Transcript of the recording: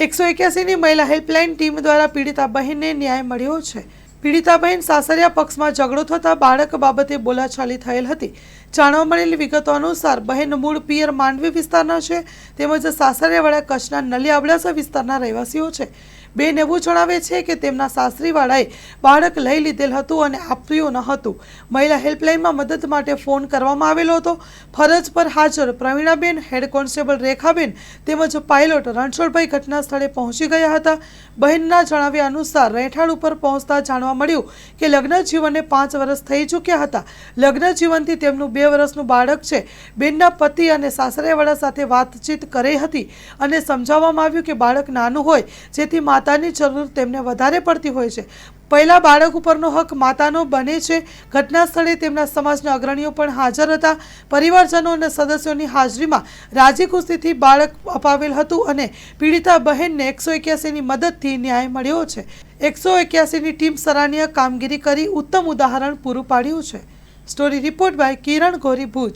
181ની મહિલા helpline team દ્વારા પીડિતા બહેનને ન્યાય મળ્યો છે। પીડિતા બહેન સાસરિયા પક્ષમાં ઝઘડો થતા બાળક બાબતે બોલાચાલી થયેલ હતી। જાણવા મળેલી વિગતો અનુસાર બહેન મૂળ પિયર માંડવી વિસ્તારના છે, તેમજ સાસરિયાવાળા કચ્છના નલિયા અબડાસા વિસ્તારના રહેવાસીઓ છે। બેન એવું જણાવે છે કે તેમના સાસરીવાળાએ બાળક લઈ લીધેલ હતું અને આપ્યું ન હતું। મહિલા હેલ્પલાઇનમાં મદદ માટે ફોન કરવામાં આવેલો હતો। ફરજ પર હાજર પ્રવીણાબેન, હેડ કોન્સ્ટેબલ રેખાબેન તેમજ પાયલોટ રણછોડભાઈ ઘટના સ્થળે પહોંચી ગયા હતા। બહેનના જણાવ્યા અનુસાર રહેઠાણ ઉપર પહોંચતા જાણવા મળ્યું કે લગ્ન જીવનને 5 વર્ષ થઈ ચૂક્યા હતા। લગ્ન જીવનથી તેમનું 2 વર્ષનું બાળક છે। બેનના પતિ અને સાસરિયાવાળા સાથે વાતચીત કરી હતી અને સમજાવવામાં આવ્યું કે બાળક નાનું હોય જેથી માતાની જરૂર તેમને વધારે પડતી હોય છે। પહેલા બાળક ઉપરનો હક માતાનો બને છે। ઘટના સ્થળે તેમના સમાજના અગ્રણીઓ પણ હાજર હતા। પરિવારજનો અને સદસ્યોની હાજરીમાં રાજી ખુશીથી બાળક અપાવેલ હતું અને પીડિતા બહેનને 181ની મદદથી ન્યાય મળ્યો છે। 181ની ટીમ સરાહનીય કામગીરી કરી ઉત્તમ ઉદાહરણ પૂરું પાડ્યું છે। Story report by Kiran Gori, Bhuj.